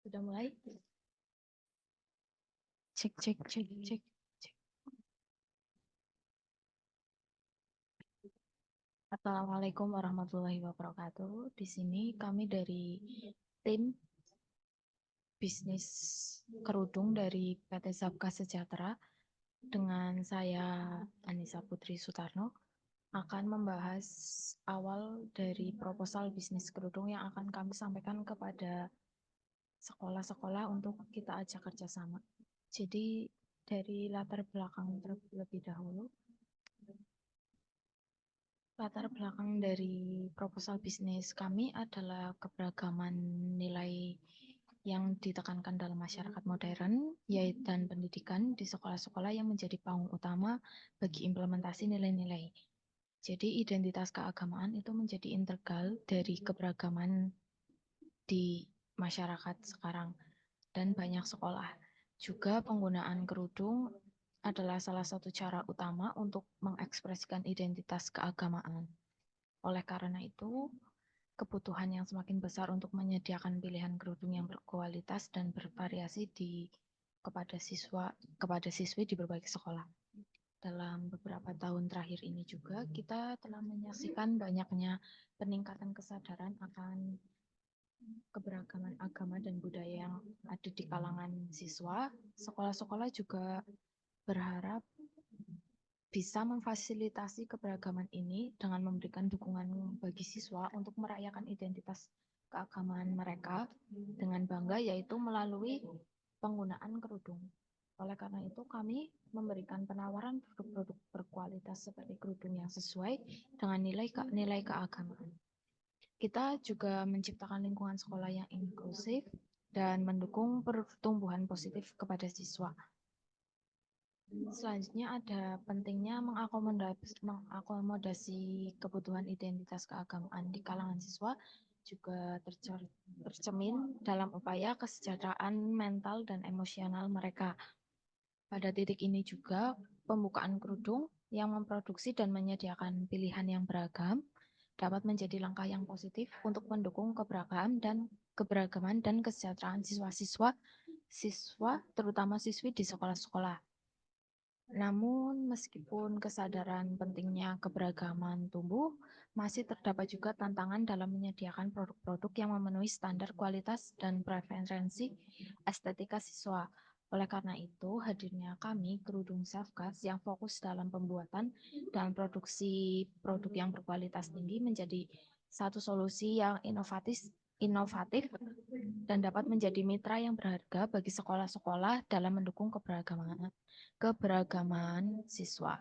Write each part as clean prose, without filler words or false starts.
Sudah mulai? Cek, cek, cek, cek, cek. Assalamualaikum warahmatullahi wabarakatuh. Di sini kami dari tim bisnis kerudung dari PT Zapka Sejahtera dengan saya Anissa Putri Sutarno akan membahas awal dari proposal bisnis kerudung yang akan kami sampaikan kepada sekolah-sekolah untuk kita ajak kerjasama. Jadi dari latar belakang terlebih dahulu, latar belakang dari proposal bisnis kami adalah keberagaman nilai yang ditekankan dalam masyarakat modern, yaitu dan pendidikan di sekolah-sekolah yang menjadi panggung utama bagi implementasi nilai-nilai. Jadi identitas keagamaan itu menjadi integral dari keberagaman di masyarakat sekarang dan banyak sekolah. Juga penggunaan kerudung adalah salah satu cara utama untuk mengekspresikan identitas keagamaan. Oleh karena itu, kebutuhan yang semakin besar untuk menyediakan pilihan kerudung yang berkualitas dan bervariasi kepada siswi di berbagai sekolah. Dalam beberapa tahun terakhir ini juga kita telah menyaksikan banyaknya peningkatan kesadaran akan keberagaman agama dan budaya yang ada di kalangan siswa. Sekolah-sekolah juga berharap bisa memfasilitasi keberagaman ini dengan memberikan dukungan bagi siswa untuk merayakan identitas keagamaan mereka dengan bangga, yaitu melalui penggunaan kerudung. Oleh karena itu, kami memberikan penawaran produk-produk berkualitas seperti kerudung yang sesuai dengan nilai keagamaan. Kita juga menciptakan lingkungan sekolah yang inklusif dan mendukung pertumbuhan positif kepada siswa. Selanjutnya ada pentingnya mengakomodasi kebutuhan identitas keagamaan di kalangan siswa juga tercermin dalam upaya kesejahteraan mental dan emosional mereka. Pada titik ini juga pembukaan kerudung yang memproduksi dan menyediakan pilihan yang beragam dapat menjadi langkah yang positif untuk mendukung keberagaman dan kesejahteraan siswa terutama siswi di sekolah-sekolah. Namun, meskipun kesadaran pentingnya keberagaman tumbuh, masih terdapat juga tantangan dalam menyediakan produk-produk yang memenuhi standar kualitas dan preferensi estetika siswa. Oleh karena itu, hadirnya kami, Kerudung Safkas, yang fokus dalam pembuatan dan produksi produk yang berkualitas tinggi menjadi satu solusi yang inovatif dan dapat menjadi mitra yang berharga bagi sekolah-sekolah dalam mendukung keberagaman siswa.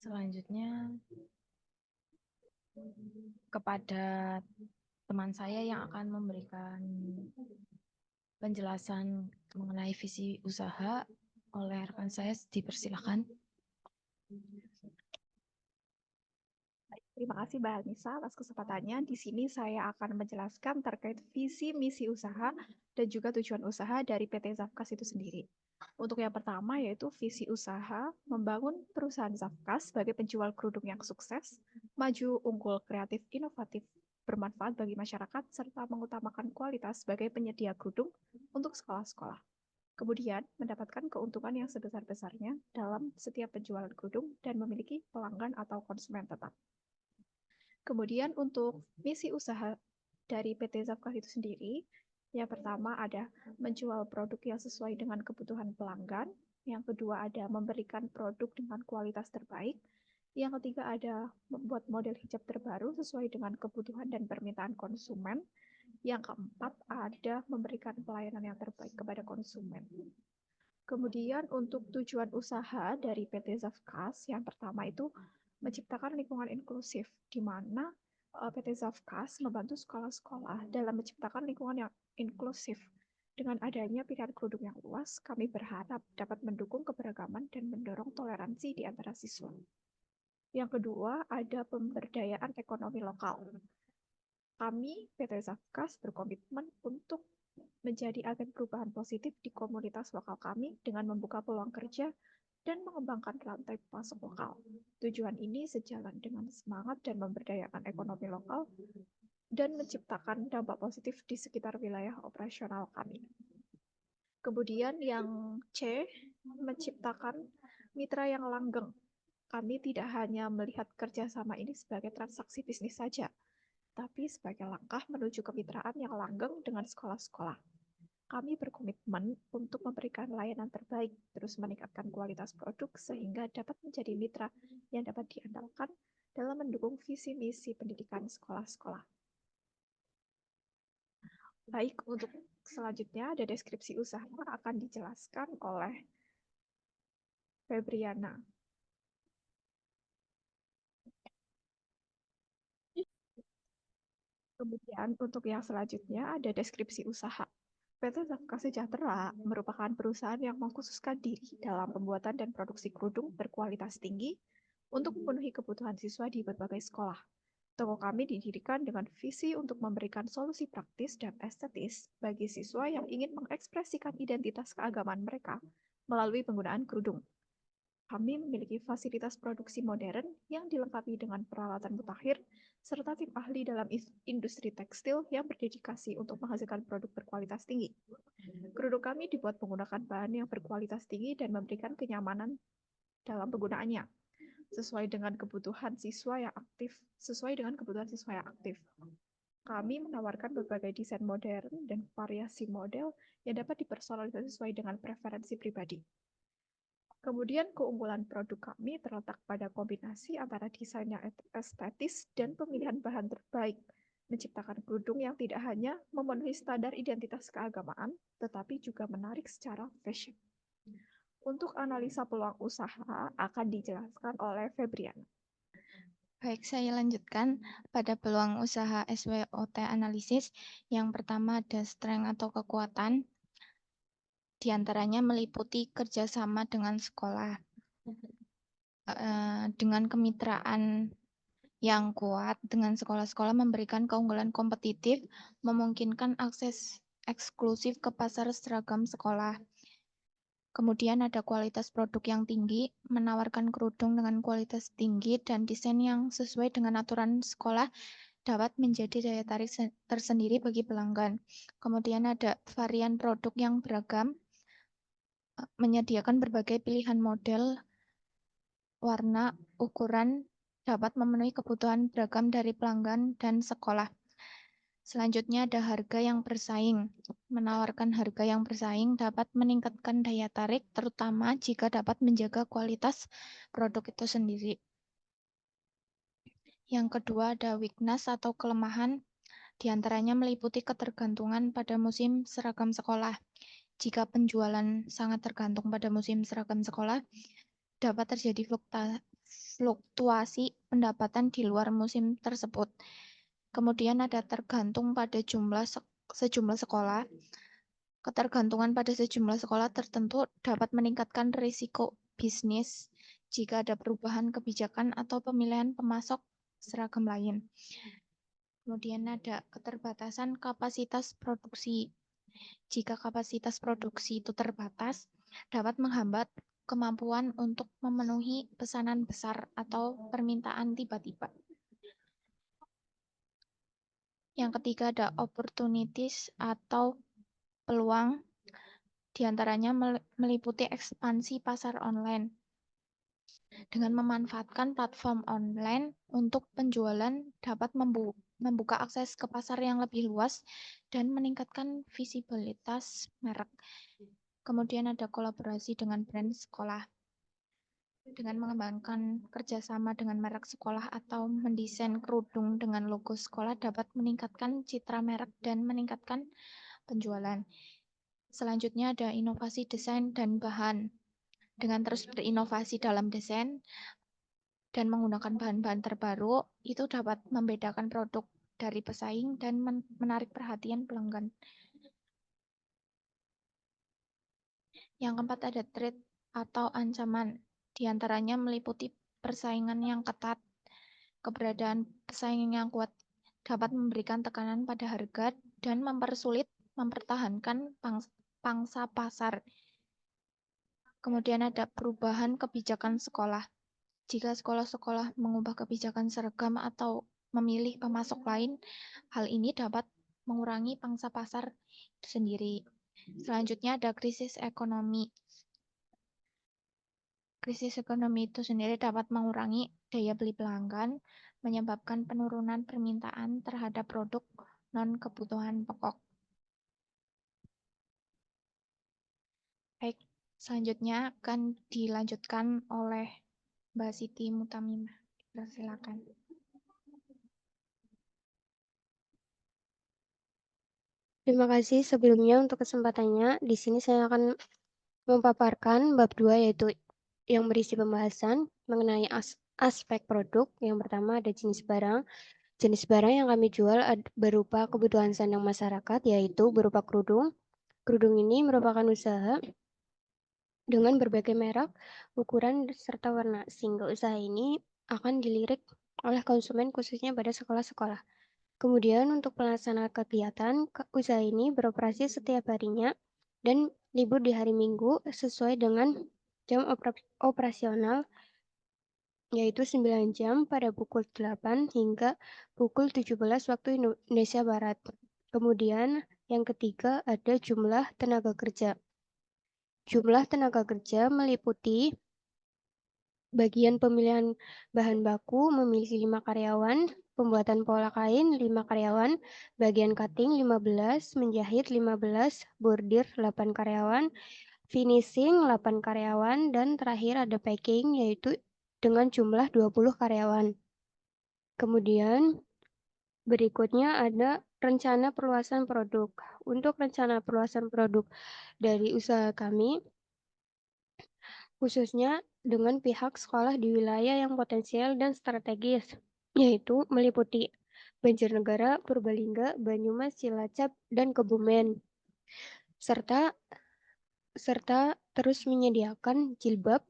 Selanjutnya, kepada teman saya yang akan memberikan penjelasan mengenai visi usaha, oleh rekan saya dipersilakan. Terima kasih Mbak Anissa atas kesempatannya. Di sini saya akan menjelaskan terkait visi misi usaha dan juga tujuan usaha dari PT Zafkas itu sendiri. Untuk yang pertama yaitu visi usaha membangun perusahaan Zafkas sebagai penjual kerudung yang sukses, maju, unggul, kreatif, inovatif, bermanfaat bagi masyarakat, serta mengutamakan kualitas sebagai penyedia kerudung untuk sekolah-sekolah. Kemudian, mendapatkan keuntungan yang sebesar-besarnya dalam setiap penjualan kerudung dan memiliki pelanggan atau konsumen tetap. Kemudian untuk misi usaha dari PT Zafkas itu sendiri, yang pertama ada menjual produk yang sesuai dengan kebutuhan pelanggan, yang kedua ada memberikan produk dengan kualitas terbaik, yang ketiga ada membuat model hijab terbaru sesuai dengan kebutuhan dan permintaan konsumen, yang keempat ada memberikan pelayanan yang terbaik kepada konsumen. Kemudian untuk tujuan usaha dari PT Zafkas, yang pertama itu menciptakan lingkungan inklusif, di mana PT Zafkas membantu sekolah-sekolah dalam menciptakan lingkungan yang inklusif. Dengan adanya pilihan kerudung yang luas, kami berharap dapat mendukung keberagaman dan mendorong toleransi di antara siswa. Yang kedua, ada pemberdayaan ekonomi lokal. Kami, PT Zafkas, berkomitmen untuk menjadi agen perubahan positif di komunitas lokal kami dengan membuka peluang kerja dan mengembangkan rantai pasok lokal. Tujuan ini sejalan dengan semangat dan memberdayakan ekonomi lokal dan menciptakan dampak positif di sekitar wilayah operasional kami. Kemudian yang C, menciptakan mitra yang langgeng. Kami tidak hanya melihat kerjasama ini sebagai transaksi bisnis saja, tapi sebagai langkah menuju kemitraan yang langgeng dengan sekolah-sekolah. Kami berkomitmen untuk memberikan layanan terbaik, terus meningkatkan kualitas produk sehingga dapat menjadi mitra yang dapat diandalkan dalam mendukung visi misi pendidikan sekolah-sekolah. Baik, untuk selanjutnya ada deskripsi usaha akan dijelaskan oleh Febriana. Kemudian untuk yang selanjutnya ada deskripsi usaha. PT Zafka Sejahtera merupakan perusahaan yang mengkhususkan diri dalam pembuatan dan produksi kerudung berkualitas tinggi untuk memenuhi kebutuhan siswa di berbagai sekolah. Toko kami didirikan dengan visi untuk memberikan solusi praktis dan estetis bagi siswa yang ingin mengekspresikan identitas keagamaan mereka melalui penggunaan kerudung. Kami memiliki fasilitas produksi modern yang dilengkapi dengan peralatan mutakhir serta tim ahli dalam industri tekstil yang berdedikasi untuk menghasilkan produk berkualitas tinggi. Kerudung kami dibuat menggunakan bahan yang berkualitas tinggi dan memberikan kenyamanan dalam penggunaannya sesuai dengan kebutuhan siswa yang aktif. Kami menawarkan berbagai desain modern dan variasi model yang dapat dipersonalisasi sesuai dengan preferensi pribadi. Kemudian keunggulan produk kami terletak pada kombinasi antara desain yang estetis dan pemilihan bahan terbaik, menciptakan kerudung yang tidak hanya memenuhi standar identitas keagamaan, tetapi juga menarik secara fashion. Untuk analisa peluang usaha akan dijelaskan oleh Febriana. Baik, saya lanjutkan pada peluang usaha SWOT analisis. Yang pertama ada strength atau kekuatan. Di antaranya meliputi kerjasama dengan sekolah. Dengan kemitraan yang kuat dengan sekolah-sekolah memberikan keunggulan kompetitif, memungkinkan akses eksklusif ke pasar seragam sekolah. Kemudian ada kualitas produk yang tinggi, menawarkan kerudung dengan kualitas tinggi dan desain yang sesuai dengan aturan sekolah dapat menjadi daya tarik tersendiri bagi pelanggan. Kemudian ada varian produk yang beragam, menyediakan berbagai pilihan model, warna, ukuran, dapat memenuhi kebutuhan beragam dari pelanggan dan sekolah. Selanjutnya ada harga yang bersaing. Menawarkan harga yang bersaing dapat meningkatkan daya tarik, terutama jika dapat menjaga kualitas produk itu sendiri. Yang kedua ada weakness atau kelemahan. Di antaranya meliputi ketergantungan pada musim seragam sekolah. Jika penjualan sangat tergantung pada musim seragam sekolah, dapat terjadi fluktuasi pendapatan di luar musim tersebut. Kemudian ada tergantung pada sejumlah sekolah. Ketergantungan pada sejumlah sekolah tertentu dapat meningkatkan risiko bisnis jika ada perubahan kebijakan atau pemilihan pemasok seragam lain. Kemudian ada keterbatasan kapasitas produksi. Jika kapasitas produksi itu terbatas, dapat menghambat kemampuan untuk memenuhi pesanan besar atau permintaan tiba-tiba. Yang ketiga ada opportunities atau peluang, diantaranya meliputi ekspansi pasar online. Dengan memanfaatkan platform online untuk penjualan dapat membuka akses ke pasar yang lebih luas dan meningkatkan visibilitas merek. Kemudian ada kolaborasi dengan brand sekolah. Dengan mengembangkan kerjasama dengan merek sekolah atau mendesain kerudung dengan logo sekolah dapat meningkatkan citra merek dan meningkatkan penjualan. Selanjutnya ada inovasi desain dan bahan. Dengan terus berinovasi dalam desain dan menggunakan bahan-bahan terbaru, itu dapat membedakan produk dari pesaing dan menarik perhatian pelanggan. Yang keempat ada threat atau ancaman. Di antaranya meliputi persaingan yang ketat, keberadaan pesaing yang kuat dapat memberikan tekanan pada harga dan mempersulit mempertahankan pangsa pasar. Kemudian ada perubahan kebijakan sekolah. Jika sekolah-sekolah mengubah kebijakan seragam atau memilih pemasok lain, hal ini dapat mengurangi pangsa pasar sendiri. Selanjutnya ada krisis ekonomi. Krisis ekonomi itu sendiri dapat mengurangi daya beli pelanggan, menyebabkan penurunan permintaan terhadap produk non-kebutuhan pokok. Baik, selanjutnya akan dilanjutkan oleh Mbak Siti Mutamimah. Silakan. Terima kasih sebelumnya untuk kesempatannya. Di sini saya akan memaparkan bab 2 yaitu yang berisi pembahasan mengenai aspek produk. Yang pertama ada jenis barang. Jenis barang yang kami jual berupa kebutuhan sandang masyarakat yaitu berupa kerudung. Kerudung ini merupakan usaha dengan berbagai merek, ukuran, serta warna, sehingga usaha ini akan dilirik oleh konsumen khususnya pada sekolah-sekolah. Kemudian untuk pelaksanaan kegiatan, usaha ini beroperasi setiap harinya dan libur di hari Minggu sesuai dengan jam operasional yaitu 9 jam pada pukul 8 hingga pukul 17 waktu Indonesia Barat. Kemudian yang ketiga ada jumlah tenaga kerja. Jumlah tenaga kerja meliputi bagian pemilihan bahan baku memiliki 5 karyawan, pembuatan pola kain 5 karyawan, bagian cutting 15, menjahit 15, bordir 8 karyawan, finishing 8 karyawan, dan terakhir ada packing yaitu dengan jumlah 20 karyawan. Kemudian berikutnya ada rencana perluasan produk. Untuk rencana perluasan produk dari usaha kami, khususnya dengan pihak sekolah di wilayah yang potensial dan strategis, yaitu meliputi Banjarnegara, Purbalingga, Banyumas, Cilacap, dan Kebumen, serta terus menyediakan jilbab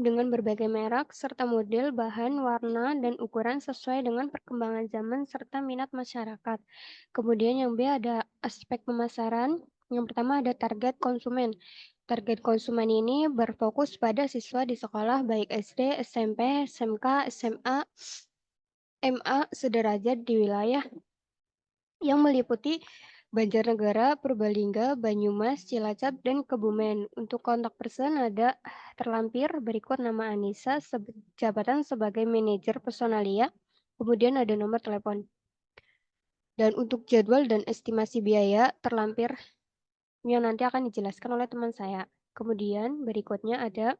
dengan berbagai merek, serta model, bahan, warna, dan ukuran sesuai dengan perkembangan zaman serta minat masyarakat. Kemudian yang B ada aspek pemasaran. Yang pertama ada target konsumen. Target konsumen ini berfokus pada siswa di sekolah baik SD, SMP, SMK, SMA, MA sederajat di wilayah yang meliputi Banjarnegara, Purbalingga, Banyumas, Cilacap, dan Kebumen. Untuk kontak person ada terlampir berikut nama Anissa, jabatan sebagai manajer personalia, kemudian ada nomor telepon. Dan untuk jadwal dan estimasi biaya terlampir yang nanti akan dijelaskan oleh teman saya. Kemudian berikutnya ada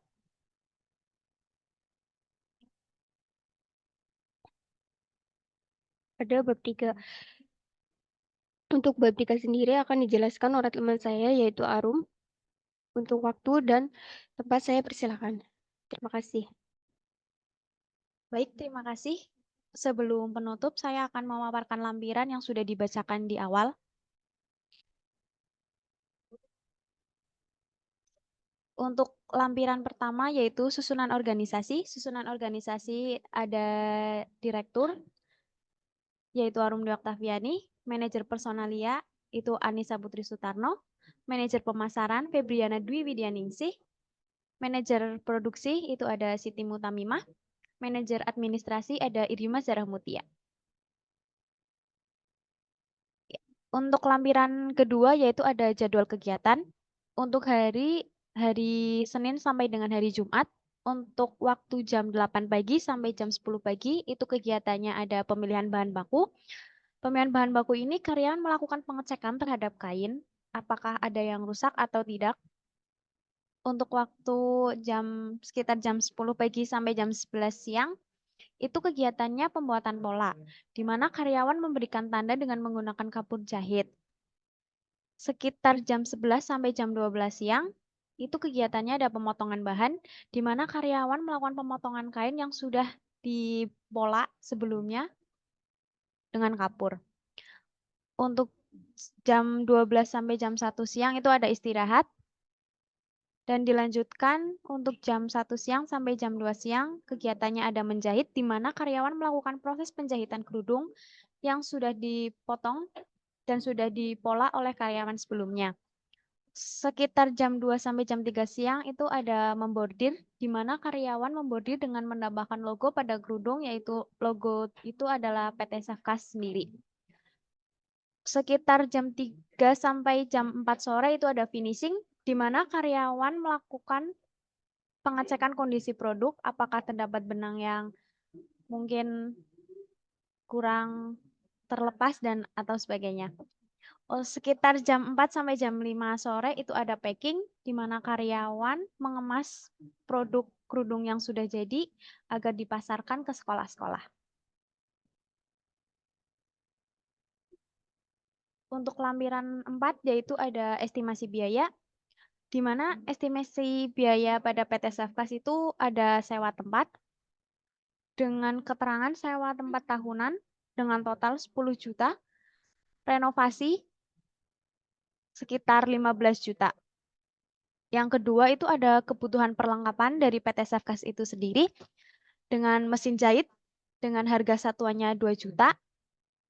bab 3. Untuk bab 3 sendiri akan dijelaskan oleh teman saya yaitu Arum. Untuk waktu dan tempat saya persilakan. Terima kasih. Baik, terima kasih. Sebelum penutup, saya akan memaparkan lampiran yang sudah dibacakan di awal. Untuk lampiran pertama yaitu susunan organisasi. Susunan organisasi ada direktur, yaitu Arum Dwi Oktaviani, manajer personalia, itu Anissa Putri Sutarno, manajer pemasaran Febriana Dwi Widyaningsih, manajer produksi itu ada Siti Mutamimah, manajer administrasi ada Irima Zarah Mutia. Untuk lampiran kedua yaitu ada jadwal kegiatan. Untuk hari Senin sampai dengan hari Jumat, untuk waktu jam 8 pagi sampai jam 10 pagi, itu kegiatannya ada pemilihan bahan baku. Pemilihan bahan baku ini karyawan melakukan pengecekan terhadap kain, apakah ada yang rusak atau tidak. Untuk waktu sekitar jam 10 pagi sampai jam 11 siang, itu kegiatannya pembuatan pola, di mana karyawan memberikan tanda dengan menggunakan kapur jahit. Sekitar jam 11 sampai jam 12 siang, itu kegiatannya ada pemotongan bahan, di mana karyawan melakukan pemotongan kain yang sudah dipola sebelumnya dengan kapur. Untuk jam 12 sampai jam 1 siang itu ada istirahat, dan dilanjutkan untuk jam 1 siang sampai jam 2 siang, kegiatannya ada menjahit, di mana karyawan melakukan proses penjahitan kerudung yang sudah dipotong dan sudah dipola oleh karyawan sebelumnya. sekitar jam 2 sampai jam 3 siang itu ada membordir, di mana karyawan membordir dengan menambahkan logo pada kerudung, yaitu logo itu adalah PT Safkas sendiri. Sekitar jam 3 sampai jam 4 sore itu ada finishing, di mana karyawan melakukan pengecekan kondisi produk, apakah terdapat benang yang mungkin kurang terlepas dan atau sebagainya. Sekitar jam 4 sampai jam 5 sore itu ada packing, di mana karyawan mengemas produk kerudung yang sudah jadi agar dipasarkan ke sekolah-sekolah. Untuk lampiran 4 yaitu ada estimasi biaya, di mana estimasi biaya pada PT Safkas itu ada sewa tempat dengan keterangan sewa tempat tahunan dengan total 10 juta, renovasi sekitar 15 juta. Yang kedua itu ada kebutuhan perlengkapan dari PT Safkas itu sendiri dengan mesin jahit dengan harga satuannya 2 juta.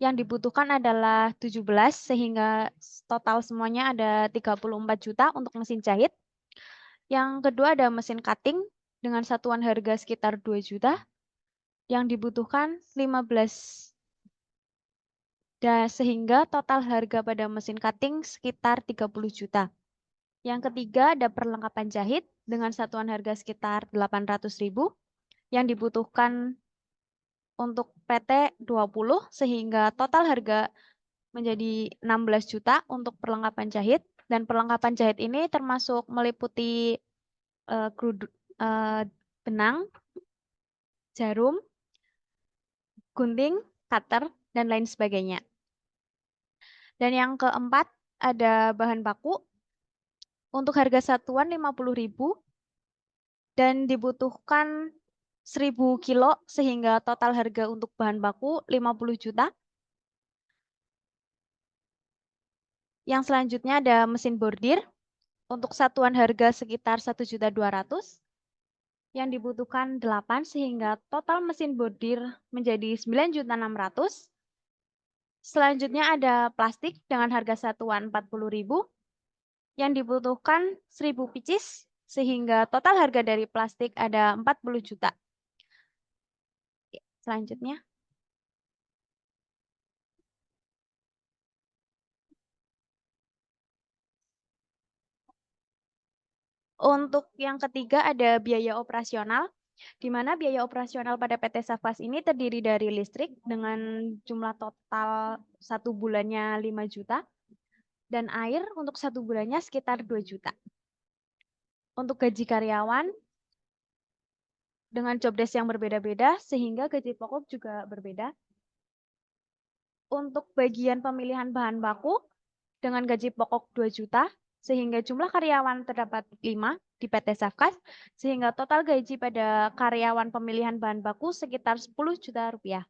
Yang dibutuhkan adalah 17 sehingga total semuanya ada 34 juta untuk mesin jahit. Yang kedua ada mesin cutting dengan satuan harga sekitar 2 juta. Yang dibutuhkan 15 dan sehingga total harga pada mesin cutting sekitar 30 juta. Yang ketiga ada perlengkapan jahit dengan satuan harga sekitar 800.000 yang dibutuhkan untuk PT 20 sehingga total harga menjadi 16 juta untuk perlengkapan jahit, dan perlengkapan jahit ini termasuk meliputi benang, jarum, gunting, cutter, dan lain sebagainya. Dan yang keempat ada bahan baku untuk harga satuan 50.000 dan dibutuhkan 1.000 kilo sehingga total harga untuk bahan baku 50 juta. Yang selanjutnya ada mesin bordir untuk satuan harga sekitar 1.200.000 yang dibutuhkan 8 sehingga total mesin bordir menjadi 9.600.000. Selanjutnya ada plastik dengan harga satuan 40.000 yang dibutuhkan 1.000 pieces sehingga total harga dari plastik ada 40 juta. Selanjutnya. Untuk yang ketiga ada biaya operasional, di mana biaya operasional pada PT Safkas ini terdiri dari listrik dengan jumlah total 1 bulannya 5 juta, dan air untuk 1 bulannya sekitar 2 juta. Untuk gaji karyawan dengan job desk yang berbeda-beda sehingga gaji pokok juga berbeda. Untuk bagian pemilihan bahan baku dengan gaji pokok 2 juta sehingga jumlah karyawan terdapat 5 di PT Safkas sehingga total gaji pada karyawan pemilihan bahan baku sekitar 10 juta rupiah.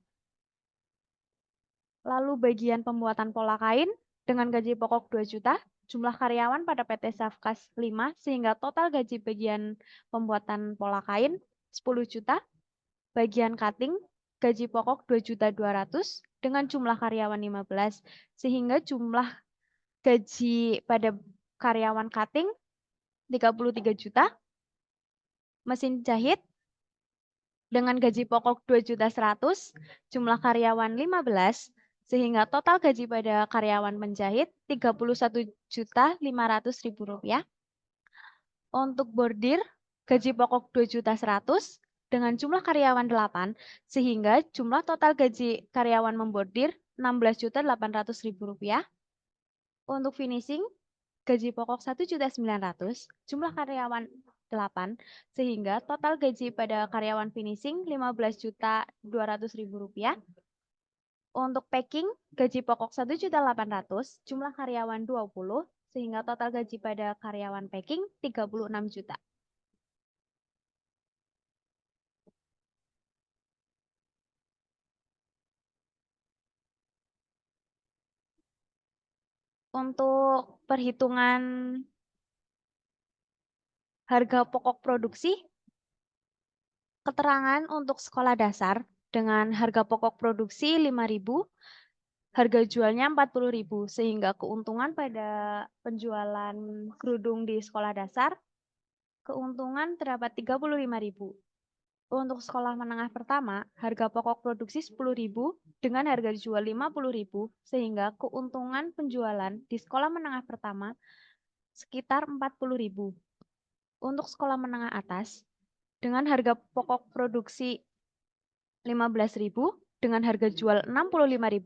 Lalu bagian pembuatan pola kain dengan gaji pokok 2 juta, jumlah karyawan pada PT Safkas 5 sehingga total gaji bagian pembuatan pola kain 10 juta. Bagian cutting gaji pokok 2.200.000 dengan jumlah karyawan 15 sehingga jumlah gaji pada karyawan cutting 33 juta. Mesin jahit dengan gaji pokok 2.100.000, jumlah karyawan 15 sehingga total gaji pada karyawan menjahit 31.500.000 rupiah. Untuk bordir gaji pokok 2.100.000 dengan jumlah karyawan 8 sehingga jumlah total gaji karyawan membordir 16.800.000 rupiah. Untuk finishing gaji pokok 1.900.000, jumlah karyawan 8 sehingga total gaji pada karyawan finishing 15.200.000 rupiah. Untuk packing gaji pokok 1.800.000, jumlah karyawan 20 sehingga total gaji pada karyawan packing 36 juta. Untuk perhitungan harga pokok produksi, keterangan untuk sekolah dasar dengan harga pokok produksi 5.000 harga jualnya 40.000 sehingga keuntungan pada penjualan kerudung di sekolah dasar keuntungan terdapat 35.000. Untuk sekolah menengah pertama, harga pokok produksi 10.000 dengan harga jual 50.000 sehingga keuntungan penjualan di sekolah menengah pertama sekitar 40.000. Untuk sekolah menengah atas, dengan harga pokok produksi 15.000 dengan harga jual 65.000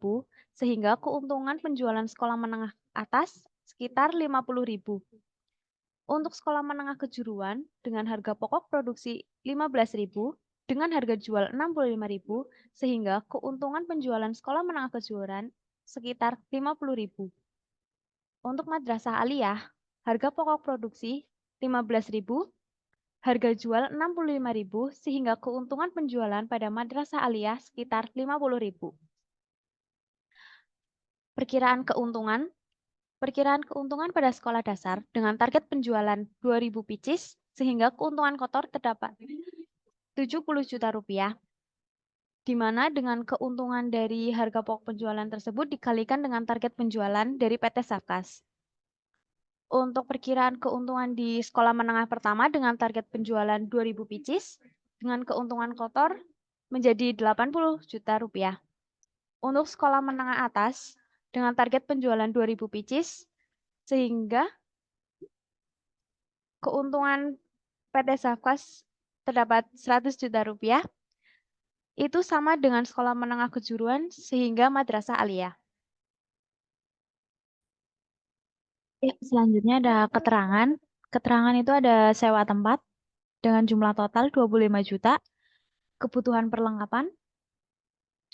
sehingga keuntungan penjualan sekolah menengah atas sekitar 50.000. Untuk sekolah menengah kejuruan dengan harga pokok produksi 15.000 dengan harga jual 65.000 sehingga keuntungan penjualan sekolah menengah kejuruan sekitar 50.000. Untuk madrasah aliyah, harga pokok produksi 15.000 harga jual 65.000 sehingga keuntungan penjualan pada madrasah aliyah sekitar 50.000. Perkiraan keuntungan pada sekolah dasar dengan target penjualan 2.000 pieces sehingga keuntungan kotor terdapat 70 juta rupiah, di mana dengan keuntungan dari harga pokok penjualan tersebut dikalikan dengan target penjualan dari PT Safkas. Untuk perkiraan keuntungan di sekolah menengah pertama dengan target penjualan 2.000 pieces dengan keuntungan kotor menjadi 80 juta rupiah. Untuk sekolah menengah atas dengan target penjualan 2.000 pieces sehingga keuntungan PT Safkas terdapat 100 juta rupiah. Itu sama dengan sekolah menengah kejuruan sehingga madrasah aliyah. Ya, selanjutnya ada keterangan. Keterangan itu ada sewa tempat dengan jumlah total 25 juta, kebutuhan perlengkapan,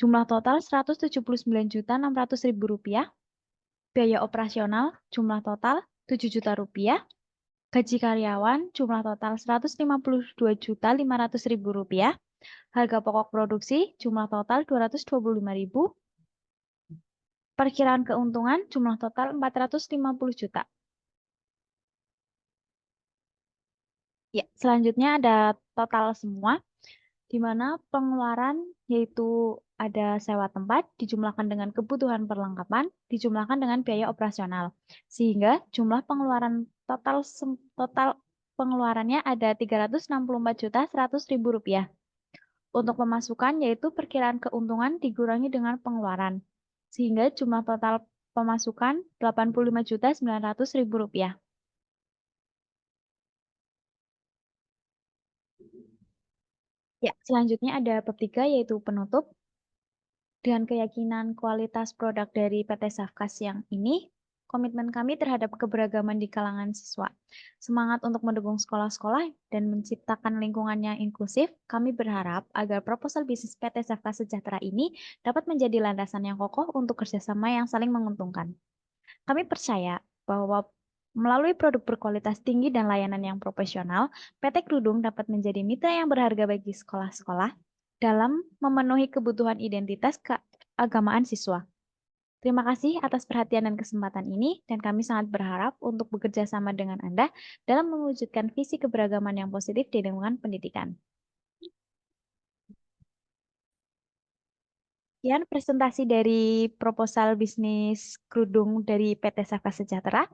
jumlah total 179.600.000 rupiah, biaya operasional jumlah total 7 juta rupiah, gaji karyawan jumlah total 152.500.000 rupiah, harga pokok produksi jumlah total 225.000, perkiraan keuntungan jumlah total 450 juta. Ya, selanjutnya ada total semua, di mana pengeluaran yaitu ada sewa tempat dijumlahkan dengan kebutuhan perlengkapan dijumlahkan dengan biaya operasional, sehingga jumlah pengeluaran total pengeluarannya ada 364.100.000 rupiah. Untuk pemasukan yaitu perkiraan keuntungan dikurangi dengan pengeluaran, sehingga jumlah total pemasukan 85.900.000 rupiah. Ya, selanjutnya ada bab 3 yaitu penutup. Dengan keyakinan kualitas produk dari PT Safkas yang ini, komitmen kami terhadap keberagaman di kalangan siswa. Semangat untuk mendukung sekolah-sekolah dan menciptakan lingkungan yang inklusif, kami berharap agar proposal bisnis PT Safkas Sejahtera ini dapat menjadi landasan yang kokoh untuk kerjasama yang saling menguntungkan. Kami percaya bahwa melalui produk berkualitas tinggi dan layanan yang profesional, PT Kerudung dapat menjadi mitra yang berharga bagi sekolah-sekolah dalam memenuhi kebutuhan identitas keagamaan siswa. Terima kasih atas perhatian dan kesempatan ini, dan kami sangat berharap untuk bekerja sama dengan Anda dalam mewujudkan visi keberagaman yang positif di lingkungan pendidikan. Sekian presentasi dari proposal bisnis kerudung dari PT Safkas Sejahtera.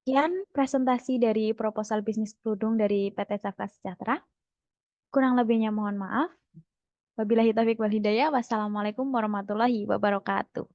Sekian presentasi dari proposal bisnis kerudung dari PT Safkas Sejahtera. Kurang lebihnya mohon maaf. Wabillahi taufiq wal hidayah. Wassalamualaikum warahmatullahi wabarakatuh.